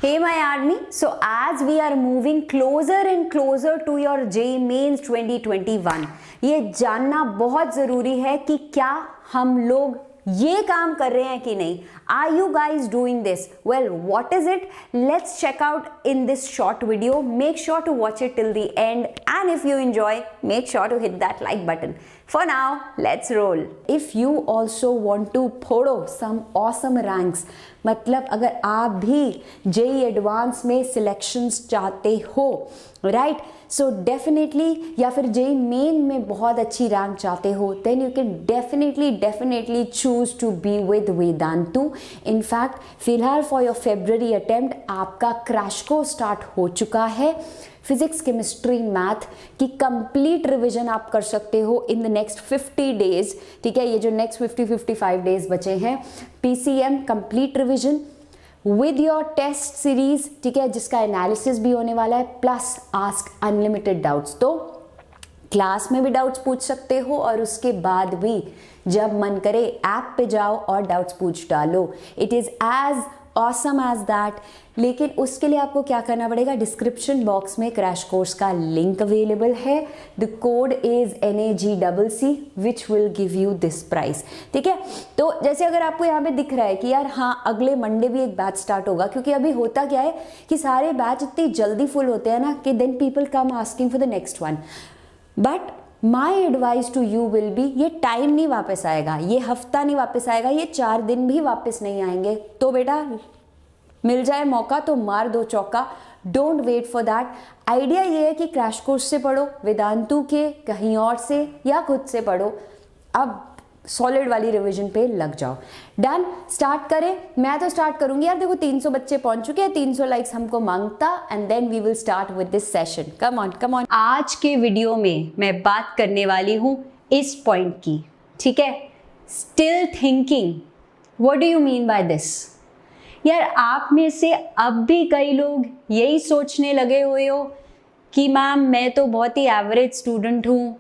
Hey my army, so as we are moving closer and closer to your JEE Mains 2021, ये जानना बहुत ज़रूरी है कि क्या हम लोग ये काम कर रहे हैं कि नहीं. Are you guys doing this? Well, what is it? Let's check out in this short video. Make sure to watch it till the end, and if you enjoy, make sure to hit that like button. For now, let's roll. If you also want to photo some awesome ranks, मतलब अगर आप भी JEE advance में selections चाहते हो, right, so definitely, या फिर JEE main में बहुत अच्छी रैंक चाहते हो, then you can definitely choose to be with Vedantu. In fact फिलहाल फॉर योर फेब्रुअरी अटेम्प्ट आपका क्रैश कोर्स स्टार्ट हो चुका है. फिजिक्स, केमिस्ट्री, मैथ की कंप्लीट रिवीजन आप कर सकते हो इन द नेक्स्ट 50 डेज. ठीक है, ये जो नेक्स्ट 50-55 डेज बचे हैं, PCM complete revision with your test series, ठीक है, जिसका एनालिसिस भी होने वाला है, प्लस आस्क अनलिमिटेड डाउट्स. तो क्लास में भी डाउट्स पूछ सकते हो और उसके बाद भी जब मन करे ऐप पे जाओ और डाउट्स पूछ डालो. It is as awesome as that. लेकिन उसके लिए आपको क्या करना पड़ेगा, डिस्क्रिप्शन बॉक्स में क्रैश कोर्स का लिंक अवेलेबल है. The code is NAGCC which will give you this price. ठीक है, तो जैसे अगर आपको यहाँ पे दिख रहा है कि यार हाँ अगले मंडे भी एक बैच स्टार्ट होगा, क्योंकि अभी होता क्या है कि सारे बैच इतनी जल्दी फुल होते हैं ना कि then people come asking for the next one. But my advice to you will be, ये टाइम नहीं वापस आएगा, ये हफ्ता नहीं वापस आएगा, ये 4 दिन भी वापस नहीं आएंगे. तो बेटा मिल जाए मौका तो मार दो चौका. Don't wait for that. Idea ये है कि क्रैश कोर्स से पढ़ो, वेदांतु के कहीं और से या खुद से पढ़ो. अब सॉलिड वाली रिवीजन पे लग जाओ. डन, स्टार्ट करें. मैं तो स्टार्ट करूंगी यार. देखो 300 बच्चे पहुंच चुके हैं, 300 लाइक्स हमको मांगता, and then we will start with this session. Come on. आज के वीडियो में मैं बात करने वाली हूं इस पॉइंट की. ठीक है, still thinking. What do you mean by this? यार आप में से अब भी कई लोग यही सोचने लगे हुए हो कि मैम मैं तो बहुत ही एवरेज स्टूडेंट हूँ,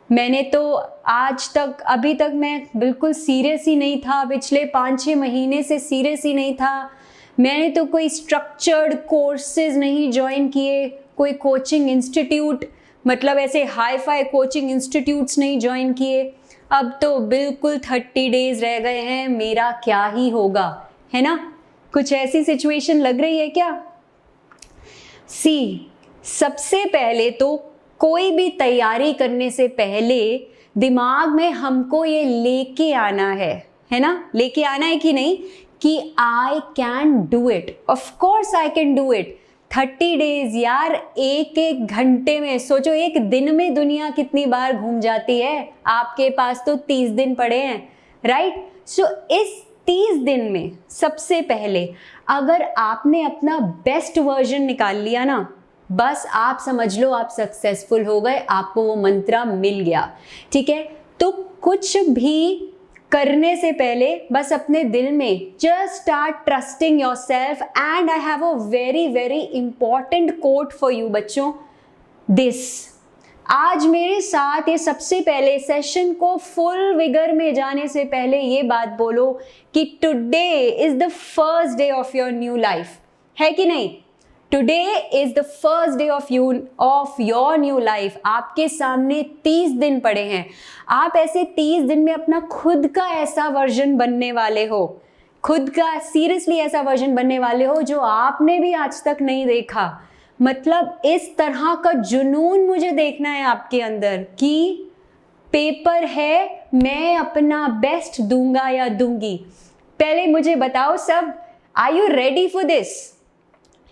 मैंने तो आज तक अभी तक मैं बिल्कुल सीरियस ही नहीं था, पिछले 5-6 महीने से सीरियस ही नहीं था, मैंने तो कोई स्ट्रक्चर्ड कोर्सेज नहीं ज्वाइन किए, कोई कोचिंग इंस्टीट्यूट, मतलब ऐसे हाई फाई कोचिंग इंस्टीट्यूट्स नहीं ज्वाइन किए, अब तो बिल्कुल 30 डेज रह गए हैं, मेरा क्या ही होगा, है ना? कुछ ऐसी सिचुएशन लग रही है क्या? सबसे पहले तो कोई भी तैयारी करने से पहले दिमाग में हमको ये लेके आना है ना? लेके आना है कि नहीं कि I can do it. Of course I can do it. 30 days यार, एक घंटे में सोचो, एक दिन में दुनिया कितनी बार घूम जाती है. आपके पास तो 30 दिन पड़े हैं, राइट? सो इस 30 दिन में सबसे पहले अगर आपने अपना बेस्ट वर्जन निकाल लिया ना, बस आप समझ लो आप सक्सेसफुल हो गए, आपको वो मंत्रा मिल गया. ठीक है, तो कुछ भी करने से पहले बस अपने दिल में just start trusting yourself. And I have a very important coat for you बच्चों. दिस आज मेरे साथ ये सबसे पहले सेशन को फुल विगर में जाने से पहले ये बात बोलो कि today is the first day of your new life. है कि नहीं? Today is the first day of your new life. आपके सामने 30 दिन पड़े हैं. आप ऐसे 30 दिन में अपना खुद का ऐसा वर्जन बनने वाले हो, खुद का सीरियसली ऐसा वर्जन बनने वाले हो जो आपने भी आज तक नहीं देखा. मतलब इस तरह का जुनून मुझे देखना है आपके अंदर कि पेपर है, मैं अपना बेस्ट दूंगा या दूंगी. पहले मुझे बताओ सब, are you ready for this?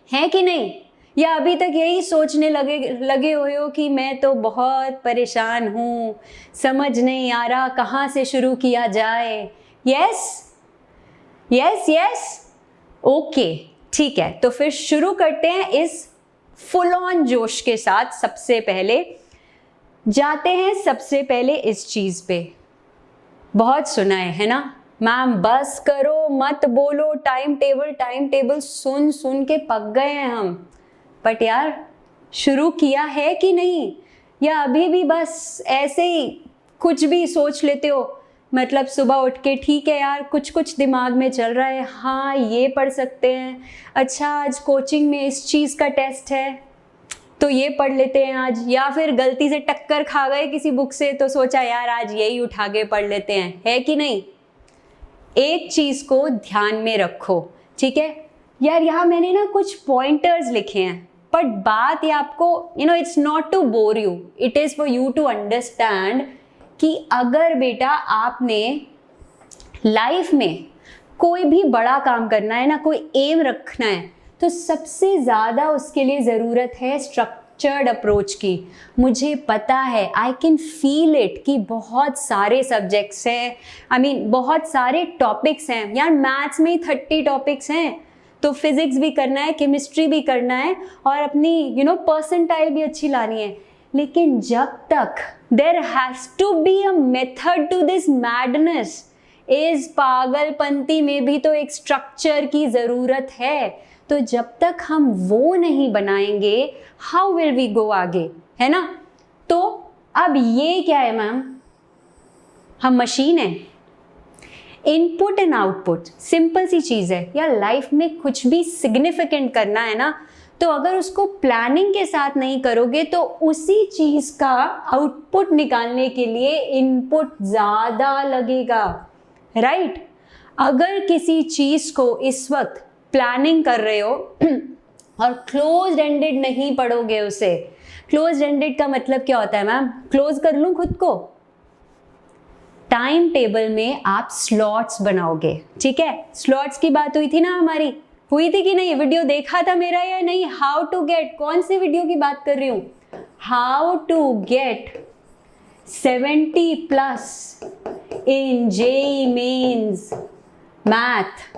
है कि नहीं? या अभी तक यही सोचने लगे हुए हो कि मैं तो बहुत परेशान हूँ, समझ नहीं आ रहा कहाँ से शुरू किया जाए. यस ओके, ठीक है, तो फिर शुरू करते हैं इस फुल ऑन जोश के साथ. सबसे पहले जाते हैं सबसे पहले इस चीज़ पे. बहुत सुना है ना मैम, बस करो मत बोलो, टाइम टेबल सुन के पक गए हैं हम. बट यार शुरू किया है कि नहीं? या अभी भी बस ऐसे ही कुछ भी सोच लेते हो मतलब सुबह उठ के ठीक है यार कुछ कुछ दिमाग में चल रहा है, हाँ ये पढ़ सकते हैं, अच्छा आज कोचिंग में इस चीज़ का टेस्ट है तो ये पढ़ लेते हैं आज, या फिर गलती से टक्कर खा गए किसी बुक से तो सोचा यार आज यही उठा के पढ़ लेते हैं, है कि नहीं। एक चीज़ को ध्यान में रखो, ठीक है यार। यहाँ मैंने ना कुछ पॉइंटर्स लिखे हैं, बट बात ये आपको it's not to bore you, it is for you to understand कि अगर बेटा आपने लाइफ में कोई भी बड़ा काम करना है ना, कोई एम रखना है, तो सबसे ज़्यादा उसके लिए ज़रूरत है स्ट्रक्चर्ड अप्रोच की। मुझे पता है, आई कैन फील इट कि बहुत सारे सब्जेक्ट्स हैं, बहुत सारे टॉपिक्स हैं यार, मैथ्स में ही 30 टॉपिक्स हैं, तो फिजिक्स भी करना है, केमिस्ट्री भी करना है और अपनी परसेंटाइल भी अच्छी लानी है। लेकिन जब तक there has to be a method to this madness, इस पागलपंती में भी तो एक स्ट्रक्चर की ज़रूरत है। तो जब तक हम वो नहीं बनाएंगे, हाउ विल वी गो आगे, है ना। तो अब ये क्या है मैम, हम मशीन है, इनपुट एंड आउटपुट, सिंपल सी चीज़ है यार। लाइफ में कुछ भी सिग्निफिकेंट करना है ना, तो अगर उसको प्लानिंग के साथ नहीं करोगे तो उसी चीज़ का आउटपुट निकालने के लिए इनपुट ज़्यादा लगेगा, राइट। अगर किसी चीज़ को इस वक्त प्लानिंग कर रहे हो और क्लोज एंडेड नहीं पढ़ोगे उसे, क्लोज एंडेड का मतलब क्या होता है मैम, क्लोज कर लूँ खुद को, टाइम टेबल में आप स्लॉट्स बनाओगे, ठीक है। स्लॉट्स की बात हुई थी ना हमारी, हुई थी कि नहीं, वीडियो देखा था मेरा या नहीं। हाउ टू गेट, कौन से वीडियो की बात कर रही हूँ, how to get 70+ in JEE mains math.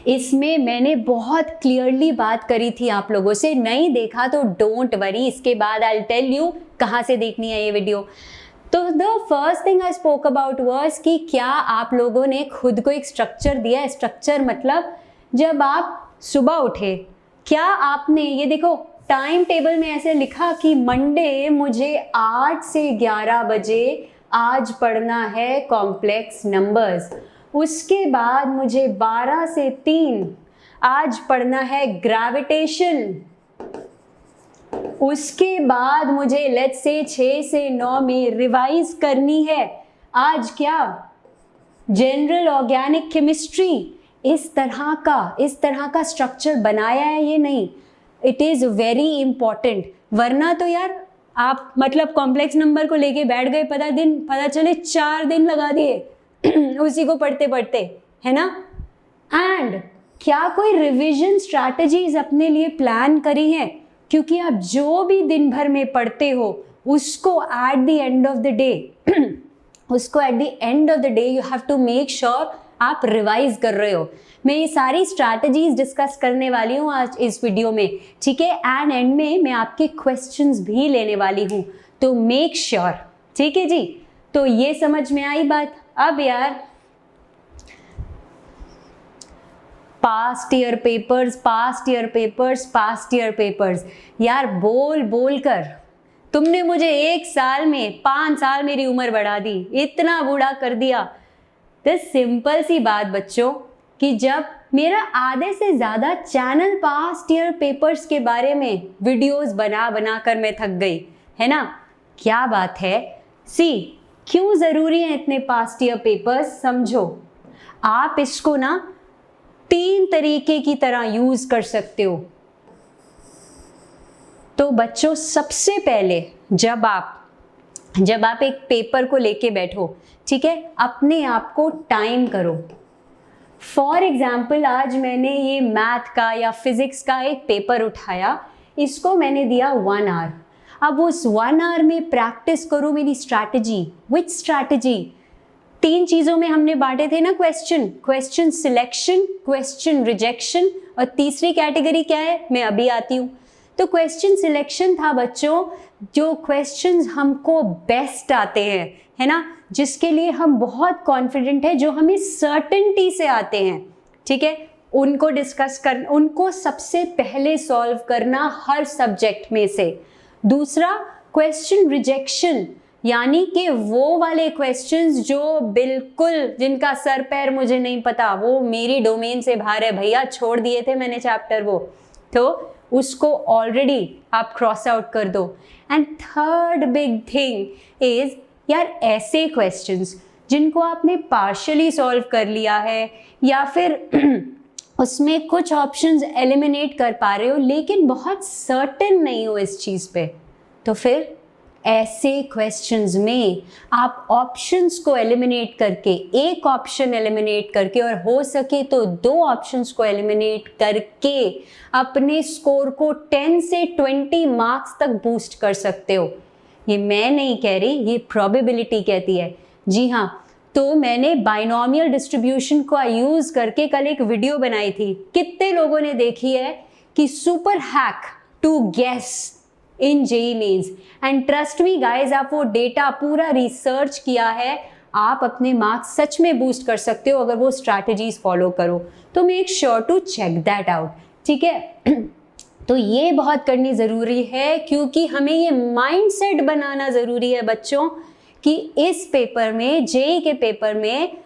इसमें मैंने बहुत क्लियरली बात करी थी आप लोगों से, नहीं देखा तो डोंट वरी, इसके बाद आई विल टेल यू कहाँ से देखनी है ये वीडियो। तो the first thing I spoke about was कि क्या आप लोगों ने खुद को एक स्ट्रक्चर दिया है। स्ट्रक्चर मतलब जब आप सुबह उठे, क्या आपने ये देखो टाइम टेबल में ऐसे लिखा कि मंडे मुझे 8 से 11 बजे आज पढ़ना है कॉम्प्लेक्स नंबर्स, उसके बाद मुझे 12 से 3 आज पढ़ना है ग्रेविटेशन, उसके बाद मुझे लेट्स से 6 से 9 में रिवाइज करनी है आज क्या, जनरल ऑर्गेनिक केमिस्ट्री। इस तरह का स्ट्रक्चर बनाया है ये नहीं, इट इज़ वेरी इंपॉर्टेंट। वरना तो यार आप मतलब कॉम्प्लेक्स नंबर को लेके बैठ गए, पता चले 4 दिन लगा दिए उसी को पढ़ते पढ़ते, है ना। एंड क्या कोई रिविजन स्ट्रैटेजीज अपने लिए प्लान करी हैं, क्योंकि आप जो भी दिन भर में पढ़ते हो उसको at the end of the day you have to make sure आप रिवाइज कर रहे हो। मैं ये सारी स्ट्रैटेजीज डिस्कस करने वाली हूँ आज इस वीडियो में, ठीक है। एंड एंड में मैं आपके क्वेश्चंस भी लेने वाली हूँ, तो मेक श्योर, ठीक है जी। तो ये समझ में आई बात। अब यार पास्ट ईयर पेपर्स यार बोल बोल कर तुमने मुझे 1 साल में 5 साल मेरी उम्र बढ़ा दी, इतना बूढ़ा कर दिया। तो सिंपल सी बात बच्चों कि जब मेरा आधे से ज़्यादा चैनल पास्ट ईयर पेपर्स के बारे में वीडियोस बना कर मैं थक गई, है ना। क्या बात है, क्यों ज़रूरी है इतने पास्ट ईयर पेपर्स, समझो। आप इसको ना 3 तरीके की तरह यूज़ कर सकते हो। तो बच्चों सबसे पहले जब आप एक पेपर को लेके बैठो, ठीक है, अपने आप को टाइम करो। फॉर एग्जाम्पल आज मैंने ये मैथ का या फिजिक्स का एक पेपर उठाया, इसको मैंने दिया 1 आवर। अब उस 1 आवर में प्रैक्टिस करो मेरी स्ट्रैटेजी। विच स्ट्रैटेजी? 3 चीज़ों में हमने बांटे थे ना क्वेश्चन सिलेक्शन, क्वेश्चन रिजेक्शन, और तीसरी कैटेगरी क्या है, मैं अभी आती हूँ। तो क्वेश्चन सिलेक्शन था बच्चों, जो क्वेश्चंस हमको बेस्ट आते हैं, है ना, जिसके लिए हम बहुत कॉन्फिडेंट है, जो हमें सर्टेनिटी से आते हैं, ठीक है, उनको डिस्कस कर, उनको सबसे पहले सॉल्व करना हर सब्जेक्ट में से। दूसरा क्वेश्चन रिजेक्शन, यानी कि वो वाले क्वेश्चंस जो बिल्कुल जिनका सर पैर मुझे नहीं पता, वो मेरी डोमेन से बाहर है भैया, छोड़ दिए थे मैंने चैप्टर वो, तो उसको ऑलरेडी आप क्रॉस आउट कर दो। And third big thing is यार ऐसे क्वेश्चंस जिनको आपने पार्शियली सॉल्व कर लिया है या फिर उसमें कुछ ऑप्शंस एलिमिनेट कर पा रहे हो लेकिन बहुत सर्टेन नहीं हो इस चीज़ पे, तो फिर ऐसे क्वेश्चंस में आप ऑप्शंस को एलिमिनेट करके, एक ऑप्शन एलिमिनेट करके और हो सके तो 2 ऑप्शंस को एलिमिनेट करके अपने स्कोर को 10 से 20 मार्क्स तक बूस्ट कर सकते हो। ये मैं नहीं कह रही, ये प्रोबेबिलिटी कहती है। जी हाँ, तो मैंने बाइनोमियल डिस्ट्रीब्यूशन का यूज करके कल एक वीडियो बनाई थी, कितने लोगों ने देखी है, कि super hack to guess in JEE mains. And trust me guys, आप वो डेटा पूरा रिसर्च किया है, आप अपने मार्क्स सच में बूस्ट कर सकते हो अगर वो स्ट्रैटेजीज फॉलो करो। तो make sure to check that out, ठीक है। तो ये बहुत करनी ज़रूरी है क्योंकि हमें ये माइंडसेट बनाना ज़रूरी है बच्चों कि इस पेपर में, जेईई के पेपर में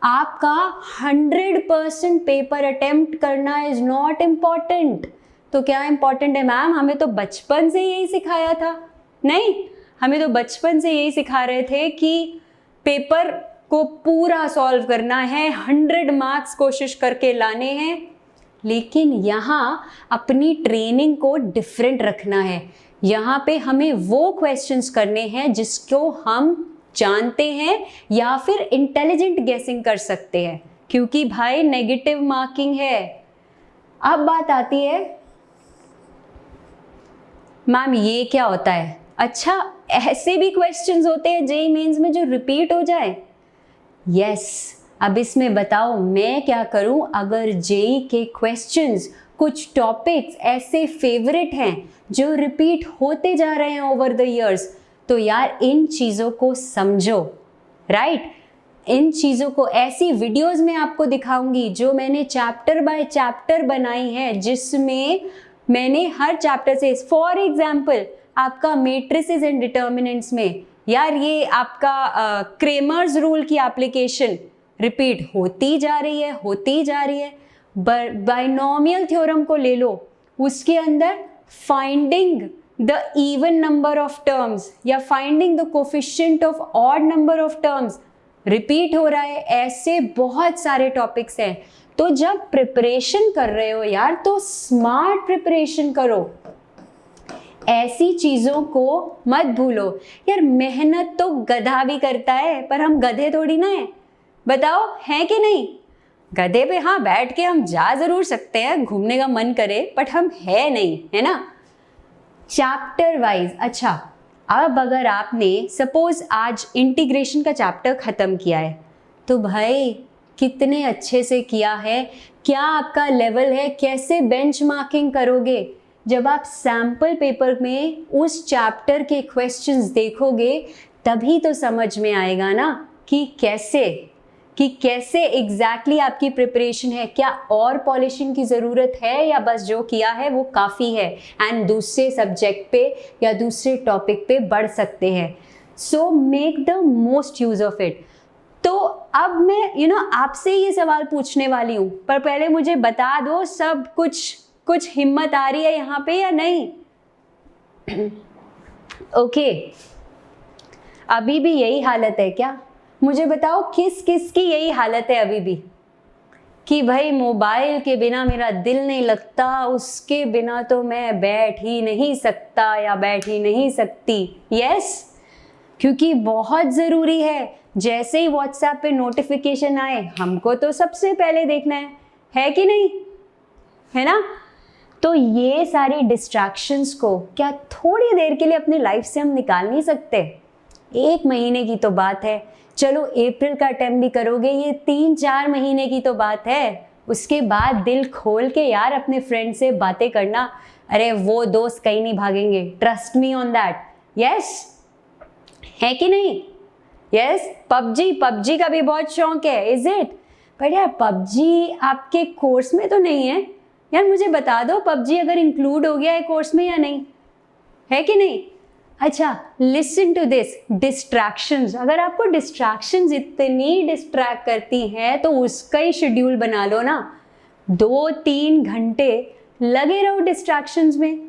आपका 100% पेपर अटेम्प्ट करना इज नॉट इम्पॉर्टेंट। तो क्या इम्पॉर्टेंट है मैम? हमें तो बचपन से यही सिखाया था। नहीं, हमें तो बचपन से यही सिखा रहे थे कि पेपर को पूरा सॉल्व करना है, 100 मार्क्स कोशिश करके लाने हैं। लेकिन यहाँ अपनी ट्रेनिंग को डिफरेंट रखना है। यहाँ पे हमें वो क्वेश्चंस करने हैं जिसको हम जानते हैं या फिर इंटेलिजेंट गेसिंग कर सकते हैं, क्योंकि भाई नेगेटिव मार्किंग है। अब बात आती है मैम ये क्या होता है? अच्छा, ऐसे भी क्वेश्चंस होते हैं जेईई मेंस में जो रिपीट हो जाए? यस। अब इसमें बताओ मैं क्या करूं अगर जेईई के क्वेश्चंस, कुछ टॉपिक्स ऐसे फेवरेट हैं जो रिपीट होते जा रहे हैं ओवर द इयर्स? तो यार इन चीज़ों को समझो, राइट? इन चीज़ों को ऐसी वीडियोस में आपको दिखाऊंगी जो मैंने चैप्टर बाय चैप्टर बनाई है, जिसमें मैंने हर चैप्टर से, फॉर एग्जाम्पल आपका मैट्रिसेस एंड डिटर्मिनेंट्स में यार ये आपका क्रेमर्स रूल की एप्लीकेशन रिपीट होती जा रही है। बाइनोमियल थ्योरम को ले लो, उसके अंदर finding the even number of terms या finding the coefficient of odd number of terms repeat हो रहा है। ऐसे बहुत सारे टॉपिक्स हैं। तो जब प्रिपरेशन कर रहे हो यार, तो स्मार्ट प्रिपरेशन करो, ऐसी चीजों को मत भूलो। यार मेहनत तो गधा भी करता है, पर हम गधे थोड़ी ना है, बताओ है कि नहीं? गधे पे हाँ बैठ के हम जा जरूर सकते हैं, घूमने का मन करे, बट हम है नहीं, है ना? Chapter wise. अच्छा, अब अगर आपने सपोज आज इंटीग्रेशन का चैप्टर खत्म किया है, तो भाई कितने अच्छे से किया है, क्या आपका लेवल है, कैसे बेंचमार्किंग करोगे? जब आप सैम्पल पेपर में उस चैप्टर के क्वेश्चंस देखोगे तभी तो समझ में आएगा ना कि कैसे एग्जैक्टली आपकी प्रिपरेशन है, क्या और पॉलिशिंग की ज़रूरत है या बस जो किया है वो काफ़ी है, एंड दूसरे सब्जेक्ट पे या दूसरे टॉपिक पे बढ़ सकते हैं। So make the most use of it. तो अब मैं आपसे ये सवाल पूछने वाली हूँ, पर पहले मुझे बता दो सब कुछ हिम्मत आ रही है यहाँ पे या नहीं? ओके, अभी भी यही हालत है क्या? मुझे बताओ किस किस की यही हालत है अभी भी, कि भाई मोबाइल के बिना मेरा दिल नहीं लगता, उसके बिना तो मैं बैठ ही नहीं सकता या बैठ ही नहीं सकती। यस, क्योंकि बहुत ज़रूरी है। जैसे ही व्हाट्सएप पे नोटिफिकेशन आए, हमको तो सबसे पहले देखना है कि नहीं, है ना? तो ये सारी डिस्ट्रैक्शंस को क्या थोड़ी देर के लिए अपने लाइफ से हम निकाल नहीं सकते? 1 महीने की तो बात है, चलो अप्रैल का अटेम्प्ट भी करोगे, ये 3-4 महीने की तो बात है। उसके बाद दिल खोल के यार अपने फ्रेंड से बातें करना, अरे वो दोस्त कहीं नहीं भागेंगे, trust me on that. Yes, है कि नहीं? यस, पबजी का भी बहुत शौक है, इज इट? बट यार पबजी आपके कोर्स में तो नहीं है यार, मुझे बता दो पबजी अगर इंक्लूड हो गया है कोर्स में या नहीं, है कि नहीं? अच्छा, लिसन टू दिस, डिस्ट्रैक्शंस। अगर आपको डिस्ट्रैक्शंस इतनी डिस्ट्रैक्ट करती हैं तो उसका ही शेड्यूल बना लो ना। 2-3 घंटे लगे रहो डिस्ट्रैक्शंस में।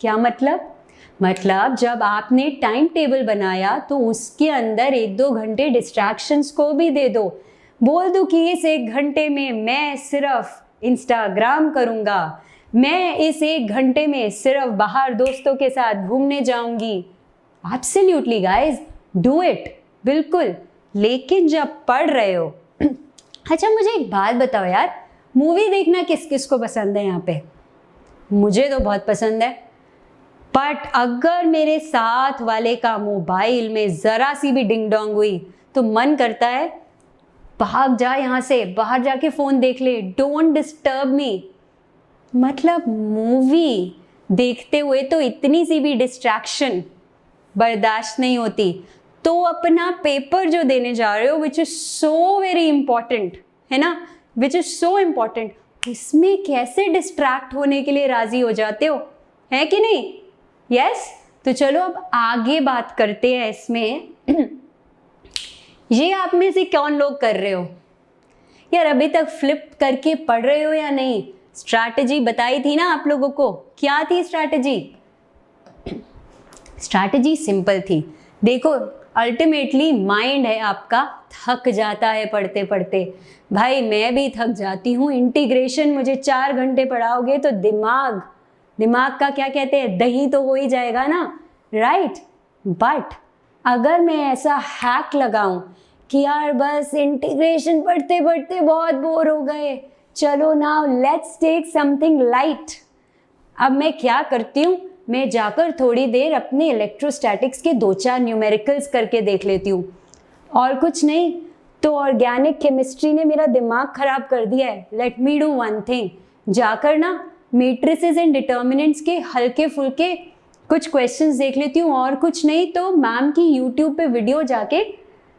क्या मतलब जब आपने टाइम टेबल बनाया तो उसके अंदर 1-2 घंटे डिस्ट्रैक्शंस को भी दे दो। बोल दो कि इस 1 घंटे में मैं सिर्फ इंस्टाग्राम करूँगा, मैं इस 1 घंटे में सिर्फ बाहर दोस्तों के साथ घूमने जाऊंगी। एब्सोल्युटली गाइज, डू इट, बिल्कुल। लेकिन जब पढ़ रहे हो अच्छा मुझे एक बात बताओ यार, मूवी देखना किस किस को पसंद है यहाँ पे? मुझे तो बहुत पसंद है, बट अगर मेरे साथ वाले का मोबाइल में ज़रा सी भी डिंग डोंग हुई तो मन करता है भाग जा यहाँ से, बाहर जाके फ़ोन देख ले, डोंट डिस्टर्ब मी। मतलब मूवी देखते हुए तो इतनी सी भी डिस्ट्रैक्शन बर्दाश्त नहीं होती, तो अपना पेपर जो देने जा रहे हो which is so very important, है ना, विच इज़ सो इम्पॉर्टेंट, इसमें कैसे डिस्ट्रैक्ट होने के लिए राज़ी हो जाते हो, है कि नहीं? यस तो चलो अब आगे बात करते हैं इसमें। ये आप में से कौन लोग कर रहे हो यार? अभी तक फ्लिप करके पढ़ रहे हो या नहीं? स्ट्रैटेजी बताई थी ना आप लोगों को, क्या थी स्ट्रैटेजी? स्ट्रैटेजी सिंपल थी। देखो अल्टीमेटली माइंड है आपका थक जाता है पढ़ते पढ़ते। भाई मैं भी थक जाती हूँ। इंटीग्रेशन मुझे 4 घंटे पढ़ाओगे तो दिमाग का क्या कहते हैं, दही तो हो ही जाएगा ना, राइट? बट अगर मैं ऐसा हैक लगाऊं कि यार बस इंटीग्रेशन पढ़ते पढ़ते बहुत बोर हो गए, चलो now let's take something light. अब मैं क्या करती हूँ, मैं जाकर थोड़ी देर अपने इलेक्ट्रोस्टैटिक्स के 2-4 न्यूमेरिकल्स करके देख लेती हूँ, और कुछ नहीं तो ऑर्गेनिक केमिस्ट्री ने मेरा दिमाग खराब कर दिया है। Let me do one thing, जाकर ना मैट्रिसेस एंड डिटर्मिनेंट्स के हल्के फुल्के कुछ क्वेश्चंस देख लेती हूँ, और कुछ नहीं तो मैम की यूट्यूब पे वीडियो जाके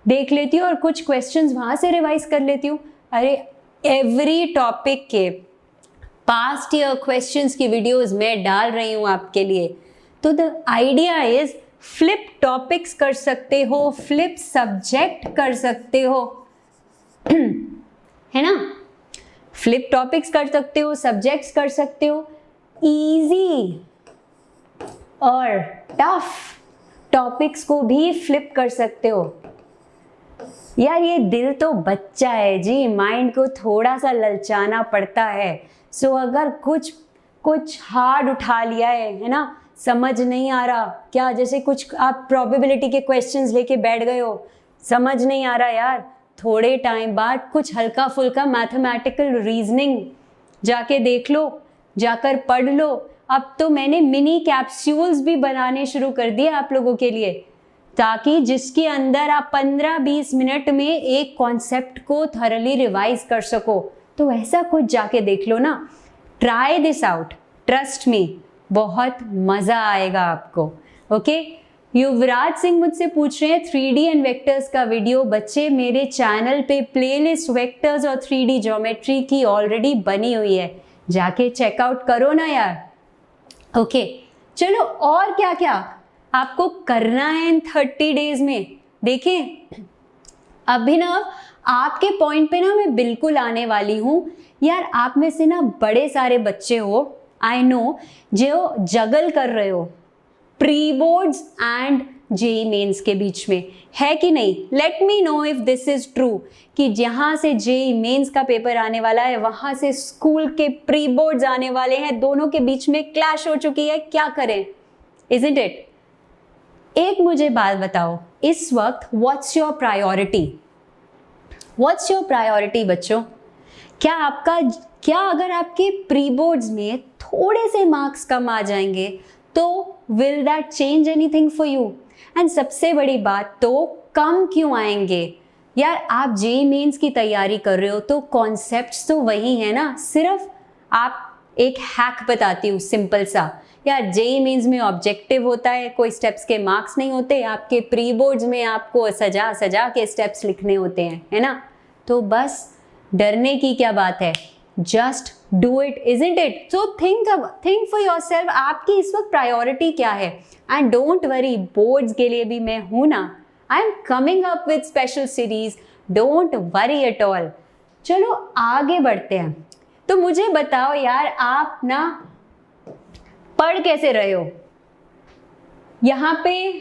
देख लेती हूँ और कुछ क्वेश्चंस वहाँ से रिवाइज कर लेती हूँ। अरे एवरी टॉपिक के पास्ट ईयर क्वेश्चंस की वीडियोस मैं डाल रही हूँ आपके लिए। तो the idea is flip topics कर सकते हो, फ्लिप सब्जेक्ट कर सकते हो, है ना? फ्लिप टॉपिक्स कर सकते हो, सब्जेक्ट्स कर सकते हो, इजी और टफ टॉपिक्स को भी फ्लिप कर सकते हो। यार ये दिल तो बच्चा है जी, माइंड को थोड़ा सा ललचाना पड़ता है। सो अगर कुछ हार्ड उठा लिया है ना, समझ नहीं आ रहा क्या, जैसे कुछ आप प्रोबेबिलिटी के क्वेश्चंस लेके बैठ गए हो, समझ नहीं आ रहा यार, थोड़े टाइम बाद कुछ हल्का फुल्का मैथमेटिकल रीजनिंग जाके देख लो, जाकर पढ़ लो। अब तो मैंने मिनी कैप्सूल्स भी बनाने शुरू कर दिए आप लोगों के लिए, ताकि जिसके अंदर आप 15-20 मिनट में एक कॉन्सेप्ट को थरली रिवाइज कर सको। तो ऐसा कुछ जाके देख लो ना, try this out, trust me, बहुत मज़ा आएगा आपको। ओके युवराज सिंह मुझसे पूछ रहे हैं 3D एंड वेक्टर्स का वीडियो। बच्चे मेरे चैनल पे प्लेलिस्ट वेक्टर्स और 3D ज्योमेट्री की ऑलरेडी बनी हुई है, जाके चेकआउट करो ना यार। ओके चलो और क्या क्या आपको करना है इन 30 डेज में, देखें। अभिनव आपके पॉइंट पे ना मैं बिल्कुल आने वाली हूँ यार। आप में से ना बड़े सारे बच्चे हो, आई नो, जो जगल कर रहे हो pre boards and JEE mains के बीच में, है कि नहीं? Let me know if this is true, कि जहाँ से जेई मेंस का पेपर आने वाला है वहाँ से स्कूल के प्री बोर्ड्स आने वाले हैं, दोनों के बीच में क्लैश हो चुकी है, क्या करें? Isn't it? एक मुझे बात बताओ, इस वक्त what's your priority? What's your priority बच्चों? क्या अगर आपके प्री बोर्ड्स में थोड़े से मार्क्स कम आ जाएंगे तो will that change anything for you? And सबसे बड़ी बात, तो कम क्यों आएंगे यार? आप जेईई मेंस की तैयारी कर रहे हो तो कॉन्सेप्ट्स तो वही है ना। सिर्फ आप एक हैक बताती हूँ सिंपल सा यार, जेईई मेंस में ऑब्जेक्टिव होता है, कोई स्टेप्स के मार्क्स नहीं होते, आपके प्री बोर्ड्स में आपको सजा के स्टेप्स लिखने होते हैं, है ना? तो बस डरने की क्या बात है, just do it, isn't it? So think for your self, आपकी इस वक्त प्रायोरिटी क्या है? एंड डोंट वरी, बोर्ड्स के लिए भी मैं हूं ना, I am coming up with special series, don't worry at all. चलो आगे बढ़ते हैं। तो मुझे बताओ यार, आप ना पढ़ कैसे रहे हो? यहाँ पे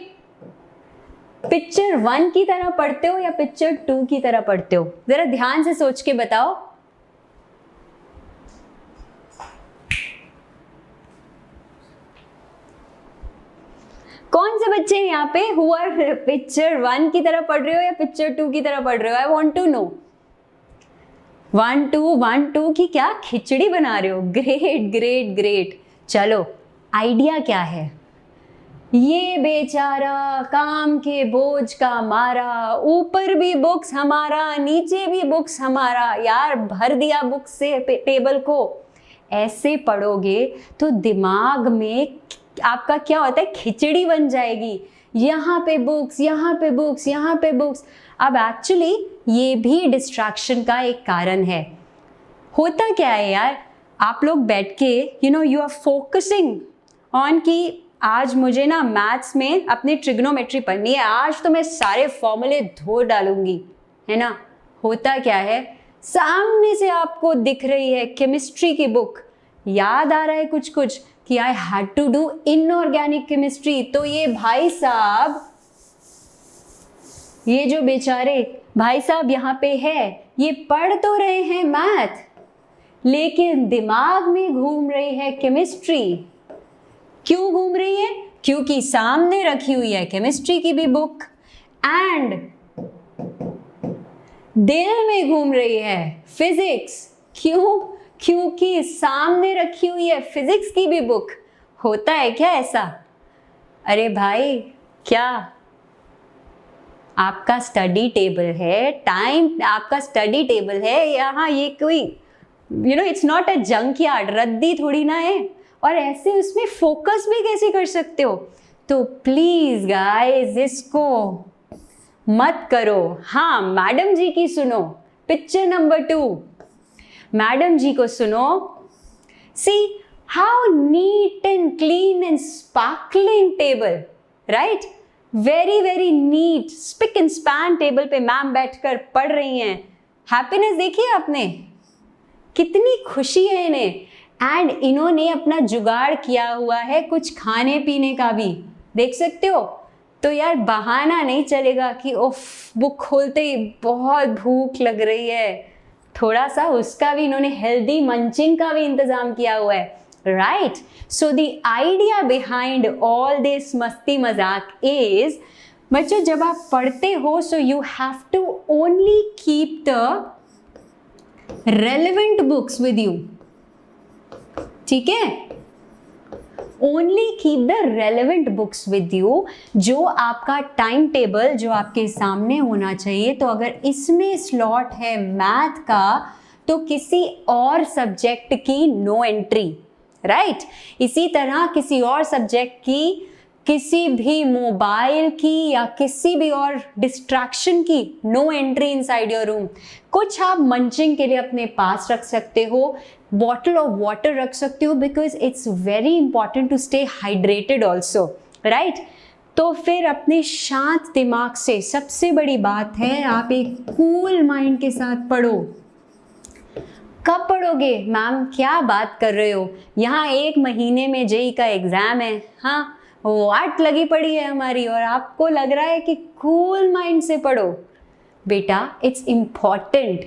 पिक्चर 1 की तरह पढ़ते हो या पिक्चर 2 की तरह पढ़ते हो? जरा ध्यान से सोच के बताओ। कौन से बच्चे हैं यहाँ पे हु आर पिक्चर 1 की तरह पढ़ रहे हो या पिक्चर 2 की तरह पढ़ रहे हो? I want to know. 1-2 की क्या खिचड़ी बना रहे हो? Great great great. चलो, आइडिया क्या है? ये बेचारा काम के बोझ का मारा, ऊपर भी बुक्स हमारा, नीचे भी बुक्स हमारा, यार भर दिया बुक्स से टेबल को। ऐसे पढ़ोगे तो दिमाग में आपका क्या होता है, खिचड़ी बन जाएगी। यहाँ पे बुक्स, यहाँ पे बुक्स, यहाँ पे बुक्स। अब एक्चुअली ये भी डिस्ट्रैक्शन का एक कारण है। होता क्या है यार, आप लोग बैठ के यू आर फोकसिंग ऑन कि आज मुझे ना मैथ्स में अपनी ट्रिग्नोमेट्री पढ़नी है, आज तो मैं सारे फॉर्मूले धो डालूंगी, है ना। होता क्या है, सामने से आपको दिख रही है केमिस्ट्री की बुक, याद आ रहा है कुछ कुछ कि I had to do inorganic chemistry. तो ये भाई साहब, ये जो बेचारे भाई साहब यहाँ पे है, ये पढ़ तो रहे हैं मैथ, लेकिन दिमाग में घूम रही है केमिस्ट्री। क्यों घूम रही है? क्योंकि सामने रखी हुई है केमिस्ट्री की भी बुक, एंड दिल में घूम रही है फिजिक्स। क्यों? क्योंकि सामने रखी हुई है फिजिक्स की भी बुक। होता है क्या ऐसा? अरे भाई, क्या आपका स्टडी टेबल है, टाइम आपका स्टडी टेबल है यहाँ, ये कोई it's not a junk yard, रद्दी थोड़ी ना है। और ऐसे उसमें फोकस भी कैसे कर सकते हो? तो प्लीज गाइस, इसको मत करो। हाँ, मैडम जी की सुनो, पिक्चर नंबर 2, मैडम जी को सुनो। See how neat and clean and sparkling table, right? Very very neat, spick and span table पे मैम बैठकर पढ़ रही हैं। हैप्पीनेस देखिए आपने, कितनी खुशी है इन्हें। एंड इन्होंने अपना जुगाड़ किया हुआ है कुछ खाने पीने का भी, देख सकते हो। तो यार बहाना नहीं चलेगा कि उफ, बुक खोलते ही बहुत भूख लग रही है, थोड़ा सा उसका भी इन्होंने हेल्दी मंचिंग का भी इंतजाम किया हुआ है, right? So the idea behind all this मस्ती मजाक इज, बच्चों जब आप पढ़ते हो so you have to only keep the relevant books with you, ठीक है? Only keep the relevant books with you. जो आपका टाइम टेबल जो आपके सामने होना चाहिए, तो अगर इसमें स्लॉट है मैथ का, तो किसी और सब्जेक्ट की नो एंट्री, राइट? इसी तरह किसी और सब्जेक्ट की, किसी भी मोबाइल की या किसी भी और डिस्ट्रैक्शन की no entry inside your room. कुछ आप मंचिंग के लिए अपने पास रख सकते हो, बॉटल ऑफ वाटर रख सकते हो, because it's very important to stay hydrated also, right? तो फिर अपने शांत दिमाग से, सबसे बड़ी बात है आप एक कूल माइंड के साथ पढ़ो। कब पढ़ोगे? मैम क्या बात कर रहे हो, यहाँ 1 महीने में जेई का एग्जाम है, हाँ वाट लगी पड़ी है हमारी, और आपको लग रहा है कि कूल माइंड से पढ़ो। बेटा इट्स इम्पॉर्टेंट।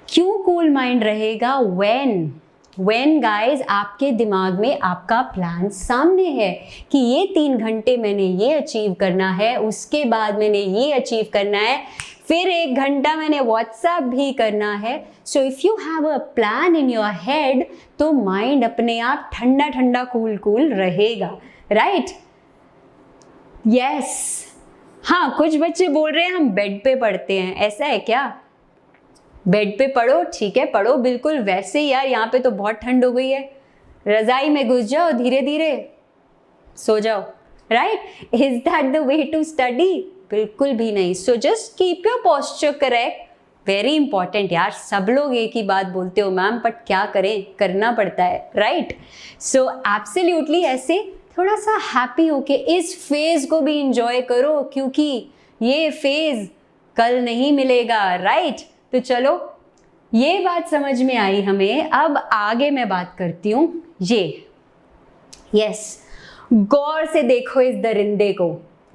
क्यों कूल माइंड रहेगा? व्हेन गाइज आपके दिमाग में आपका प्लान सामने है कि ये 3 घंटे मैंने ये अचीव करना है, उसके बाद मैंने ये अचीव करना है, फिर 1 घंटा मैंने व्हाट्सएप भी करना है। So if you have a plan in your head, तो माइंड अपने आप ठंडा ठंडा कूल रहेगा, राइट? यस। हाँ, कुछ बच्चे बोल रहे हैं हम बेड पे पढ़ते हैं, ऐसा है क्या? बेड पे पढ़ो, ठीक है पढ़ो, बिल्कुल वैसे ही यार, यहाँ पे तो बहुत ठंड हो गई है, रजाई में घुस जाओ, धीरे धीरे सो जाओ, right? Is that the way to study? बिल्कुल भी नहीं। So just keep your posture correct, very important यार, सब लोग एक ही बात बोलते हो मैम, बट क्या करें, करना पड़ता है, राइट? सो एब्सोल्युटली ऐसे थोड़ा सा हैप्पी होके इस फेज को भी इंजॉय करो, क्योंकि ये फेज कल नहीं मिलेगा, राइट? तो चलो ये बात समझ में आई हमें। अब आगे मैं बात करती हूँ ये, यस, गौर से देखो इस दरिंदे को,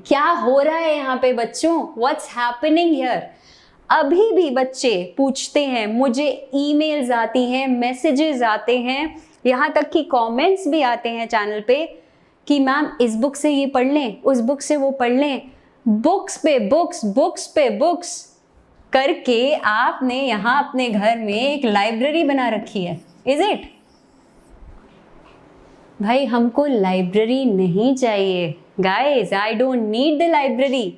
क्या हो रहा है यहाँ पे बच्चों, व्हाट्स हैपनिंग हियर। अभी भी बच्चे पूछते हैं, मुझे ईमेल्स आती हैं, मैसेजेस आते हैं, यहाँ तक कि कमेंट्स भी आते हैं चैनल पे कि मैम इस बुक से ये पढ़ लें, उस बुक से वो पढ़ लें, बुक्स पे बुक्स, बुक्स पे बुक्स करके आपने यहाँ अपने घर में एक लाइब्रेरी बना रखी है, इज इट? भाई हमको लाइब्रेरी नहीं चाहिए guys, I don't need the library.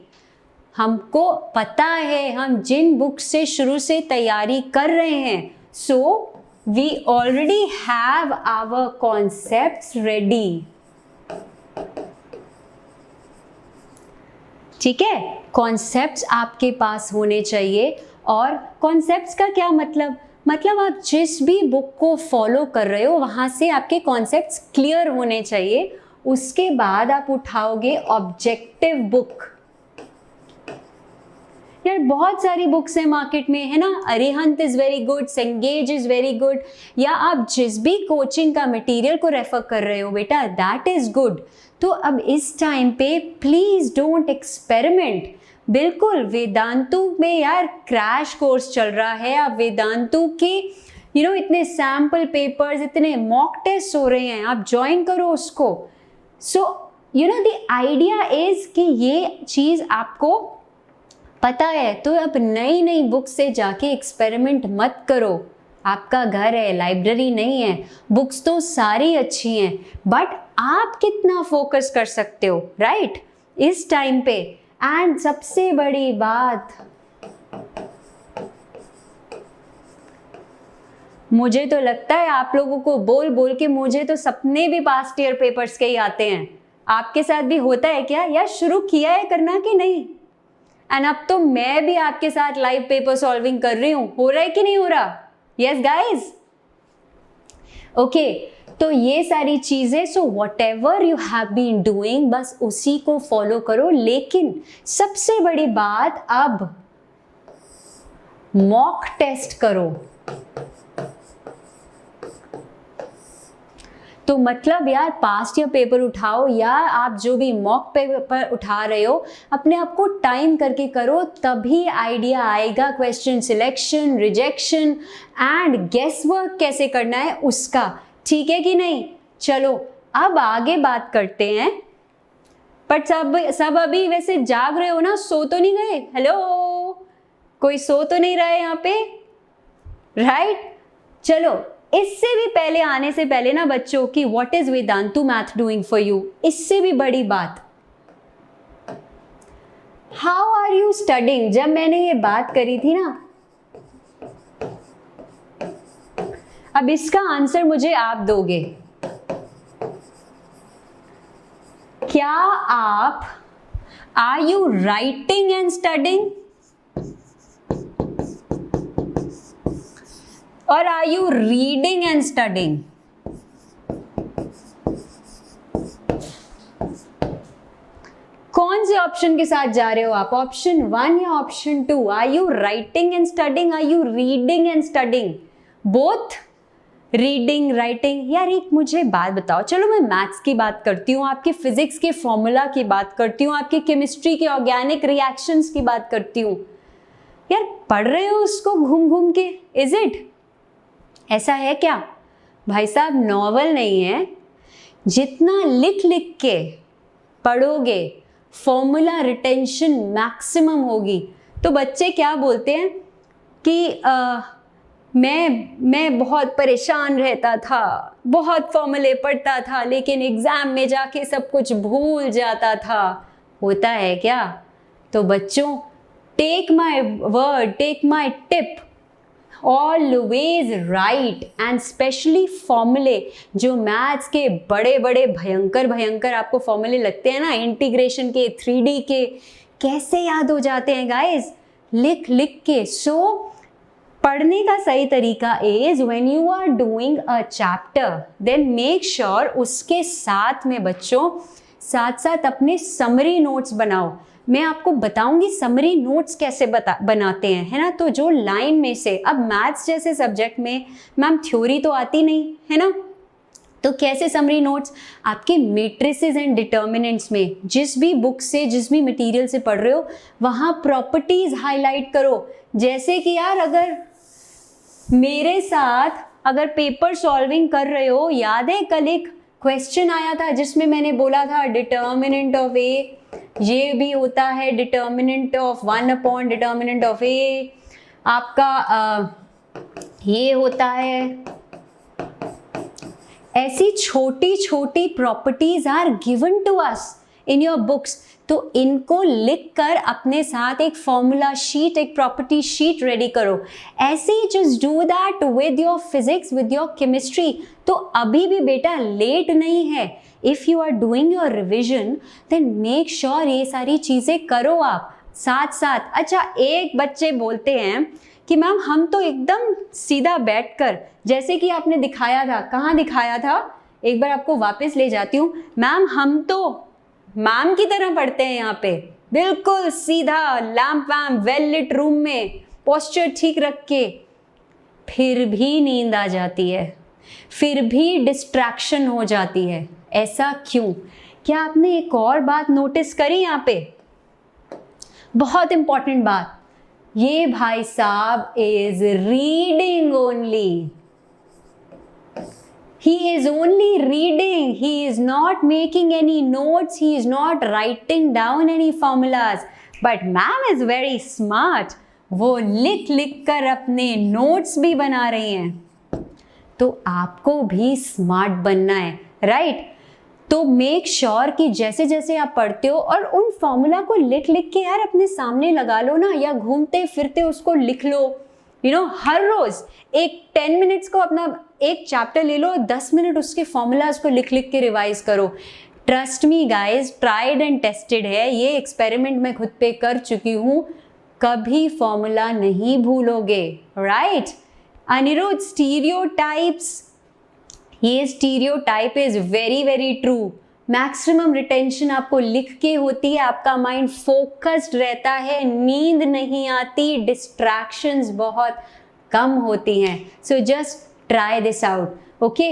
हमको पता है हम जिन बुक से शुरू से तैयारी कर रहे हैं, so we already have our concepts ready. ठीक है, कॉन्सेप्ट्स आपके पास होने चाहिए। और कॉन्सेप्ट्स का क्या मतलब आप जिस भी बुक को फॉलो कर रहे हो वहाँ से आपके कॉन्सेप्ट्स क्लियर होने चाहिए। उसके बाद आप उठाओगे ऑब्जेक्टिव बुक। यार बहुत सारी बुक्स हैं मार्केट में, है ना, Arihant is very good, Cengage is very good, या आप जिस भी कोचिंग का मटेरियल को रेफर कर रहे हो बेटा, दैट इज़ गुड। तो अब इस टाइम पे प्लीज़ डोंट एक्सपेरिमेंट। बिल्कुल, वेदांतु में यार क्रैश कोर्स चल रहा है, आप वेदांतु के इतने सैम्पल पेपर्स, इतने मॉक टेस्ट हो रहे हैं, आप ज्वाइन करो उसको। सो द आइडिया इज़ कि ये चीज़ आपको पता है, तो अब नई नई बुक से जाके एक्सपेरिमेंट मत करो। आपका घर है, लाइब्रेरी नहीं है, बुक्स तो सारी अच्छी हैं, बट आप कितना फोकस कर सकते हो, राइट, इस टाइम पे। एंड सबसे बड़ी बात, मुझे तो लगता है आप लोगों को बोल बोल के मुझे तो सपने भी पास्ट ईयर पेपर्स के ही आते हैं। आपके साथ भी होता है क्या? या शुरू किया है करना कि नहीं? एंड अब तो मैं भी आपके साथ लाइव पेपर सॉल्विंग कर रही हूँ, हो रहा है कि नहीं हो रहा? Yes guys, okay. तो ये सारी चीजें, so whatever you have been doing, बस उसी को फॉलो करो। लेकिन सबसे बड़ी बात, अब मॉक टेस्ट करो। तो मतलब यार पास्ट ईयर पेपर उठाओ, या आप जो भी मॉक पेपर उठा रहे हो, अपने आप को टाइम करके करो, तभी आइडिया आएगा question selection, rejection and guess work कैसे करना है उसका। ठीक है कि नहीं? चलो अब आगे बात करते हैं। बट सब अभी वैसे जाग रहे हो ना, सो तो नहीं गए? हेलो, कोई सो तो नहीं रहा है यहाँ पे, राइट? चलो इससे भी पहले आने से पहले ना बच्चों की what is Vedantu math doing for you, इससे भी बड़ी बात, हाउ आर यू स्टडिंग। जब मैंने ये बात करी थी ना, अब इसका आंसर मुझे आप दोगे। क्या आप are you writing and studying, और are you reading and studying? कौन से ऑप्शन के साथ जा रहे हो आप, ऑप्शन 1 या option 2? Are you writing and studying, are you reading and studying? Both, reading writing. यार एक मुझे बात बताओ, चलो मैं मैथ्स की बात करती हूँ, आपके फिजिक्स के फॉर्मूला की बात करती हूँ, आपके केमिस्ट्री के ऑर्गेनिक रिएक्शंस की बात करती हूँ, यार पढ़ रहे हो उसको घूम घूम के, इज इट? ऐसा है क्या? भाई साहब नॉवल नहीं है, जितना लिख लिख के पढ़ोगे फॉर्मूला रिटेंशन मैक्सिमम होगी। तो बच्चे क्या बोलते हैं कि मैं बहुत परेशान रहता था, बहुत फॉर्मूले पढ़ता था, लेकिन एग्ज़ाम में जाके सब कुछ भूल जाता था। होता है क्या? तो बच्चों take my word, take my tip, always write, and specially फॉर्मूले, जो मैथ्स के बड़े बड़े भयंकर आपको फॉर्मूले लगते हैं ना, इंटीग्रेशन के, 3D के, कैसे याद हो जाते हैं गाइस, लिख लिख के। सो पढ़ने का सही तरीका is when you are doing a chapter then make sure उसके साथ में बच्चों साथ साथ अपने समरी नोट्स बनाओ। मैं आपको बताऊंगी समरी नोट्स कैसे बनाते हैं, है ना। तो जो लाइन में से, अब मैथ्स जैसे सब्जेक्ट में मैम थ्योरी तो आती नहीं है ना, तो कैसे समरी नोट्स, आपके मैट्रिसेस एंड डिटर्मिनेंट्स में जिस भी बुक से जिस भी मटेरियल से पढ़ रहे हो वहाँ प्रॉपर्टीज हाईलाइट करो। जैसे कि यार अगर मेरे साथ अगर पेपर सॉल्विंग कर रहे हो, याद है कल एक क्वेश्चन आया था जिसमें मैंने बोला था डिटर्मिनेंट ऑफ ए ये भी होता है determinant of 1 upon determinant of A, आपका ये होता है। ऐसी छोटी छोटी properties are given to us in your books, तो इनको लिखकर अपने साथ एक फॉर्मूला शीट, एक प्रॉपर्टी शीट रेडी करो। ऐसे ही just do that with your physics, with your chemistry. तो अभी भी बेटा लेट नहीं है। If you are doing your revision then make sure ये सारी चीजें करो आप साथ साथ। अच्छा, एक बच्चे बोलते हैं कि मैम हम तो एकदम सीधा बैठकर, जैसे कि आपने दिखाया था, कहाँ दिखाया था, एक बार आपको वापस ले जाती हूँ। मैम हम तो मैम की तरह पढ़ते हैं यहाँ पे, बिल्कुल सीधा लैम्प वैम्प वेल लिट रूम में पोस्चर ठीक रख के, फिर भी नींद आ जाती है, फिर भी डिस्ट्रैक्शन हो जाती है। ऐसा क्यों? क्या आपने एक और बात नोटिस करी यहाँ पे, बहुत इंपॉर्टेंट बात, ये भाई साहब is reading only, he is only reading, he is not making any notes, he is not writing down any formulas, but ma'am is very smart, वो लिख लिख कर अपने नोट्स भी बना रही हैं। तो आपको भी स्मार्ट बनना है, राइट? तो मेक श्योर कि जैसे जैसे आप पढ़ते हो और उन फॉर्मूला को लिख लिख के यार अपने सामने लगा लो ना, या घूमते फिरते उसको लिख लो। हर रोज एक 10 मिनट्स को अपना एक चैप्टर ले लो, 10 मिनट उसके फॉर्मूलाज को लिख लिख के रिवाइज करो। Trust me guys, tried and tested है, ये एक्सपेरिमेंट मैं खुद पे कर चुकी हूँ, कभी फॉर्मूला नहीं भूलोगे, राइट? अनिरुद्ध, स्टीरियोटाइप्स, ये stereotype is very very true. Maximum retention आपको लिख के होती है, आपका माइंड फोकस्ड रहता है, नींद नहीं आती, डिस्ट्रैक्शंस बहुत कम होती हैं। So just try this out, okay?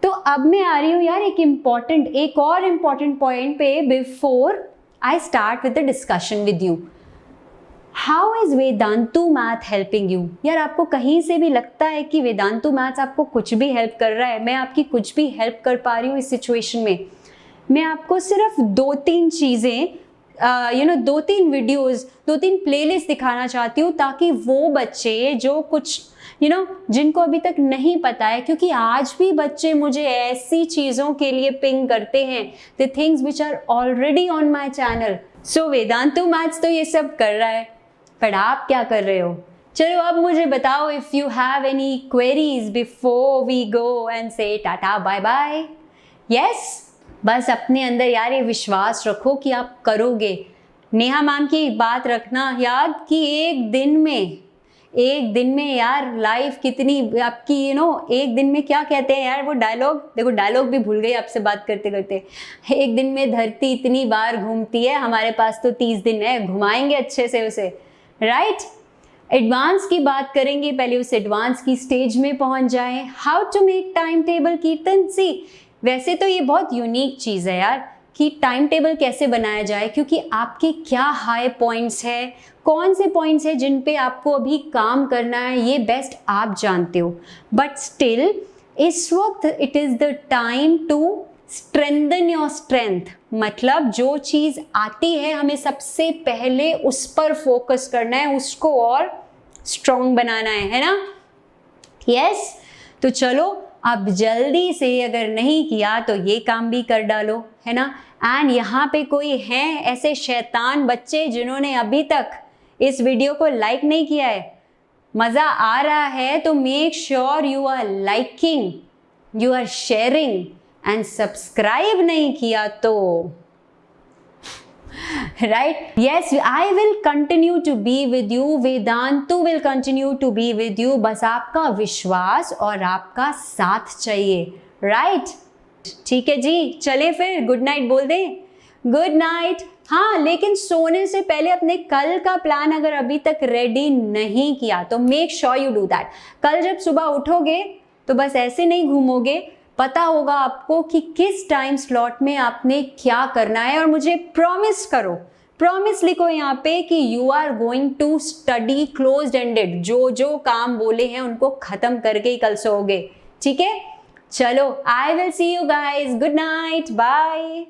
तो अब मैं आ रही हूँ यार एक और इम्पॉर्टेंट पॉइंट पे before I start with the discussion with you. How is Vedantu math helping you? यार आपको कहीं से भी लगता है कि वेदांतु मैथ्स आपको कुछ भी हेल्प कर रहा है? मैं आपकी कुछ भी हेल्प कर पा रही हूँ इस सिचुएशन में? मैं आपको सिर्फ 2-3 चीज़ें 2-3 वीडियोस, 2-3 प्लेलिस्ट दिखाना चाहती हूँ, ताकि वो बच्चे जो कुछ जिनको अभी तक नहीं पता है, क्योंकि आज भी बच्चे मुझे ऐसी चीज़ों के लिए पिंग करते हैं, the things which are already on my channel. So Vedantu maths तो ये सब कर रहा है, पर आप क्या कर रहे हो? चलो अब मुझे बताओ, if you have any queries before we go and say tata bye bye. Yes, बस अपने अंदर यार ये विश्वास रखो कि आप करोगे। नेहा मैम की एक बात रखना याद कि एक दिन में यार लाइफ कितनी आपकी एक दिन में क्या कहते हैं यार वो डायलॉग, देखो डायलॉग भी भूल गई आपसे बात करते करते। एक दिन में धरती इतनी बार घूमती है, हमारे पास तो 30 दिन है, घुमाएंगे अच्छे से उसे, राइट? एडवांस की बात करेंगे, पहले उस एडवांस की स्टेज में पहुंच जाएं। How to make time table, कीर्तन सी, वैसे तो ये बहुत यूनिक चीज़ है यार कि टाइम टेबल कैसे बनाया जाए, क्योंकि आपके क्या हाई पॉइंट्स है, कौन से पॉइंट्स हैं जिन पे आपको अभी काम करना है, ये बेस्ट आप जानते हो। बट स्टिल इस वक्त it is the time to strengthen your strength, मतलब जो चीज़ आती है हमें सबसे पहले उस पर फोकस करना है, उसको और स्ट्रॉन्ग बनाना है ना? यस, तो चलो अब जल्दी से, अगर नहीं किया तो ये काम भी कर डालो, है ना? एंड यहाँ पे कोई हैं ऐसे शैतान बच्चे जिन्होंने अभी तक इस वीडियो को लाइक नहीं किया है? मज़ा आ रहा है तो make sure you are liking, you are sharing and subscribe नहीं किया तो right? Yes, I will continue to be with you. Vedantu will continue to be with you. बस आपका विश्वास और आपका साथ चाहिए, right? ठीक है जी, चले फिर गुड नाइट बोल दें। Good night. हाँ, लेकिन सोने से पहले अपने कल का प्लान अगर अभी तक रेडी नहीं किया तो make sure you do that. कल जब सुबह उठोगे तो बस ऐसे नहीं घूमोगे, पता होगा आपको कि किस टाइम स्लॉट में आपने क्या करना है। और मुझे प्रॉमिस करो, प्रॉमिस लिखो यहाँ पे कि you are going to study closed ended. जो जो काम बोले हैं उनको खत्म करके ही कल सोओगे, ठीक है? चलो, I will see you guys. Good night, bye.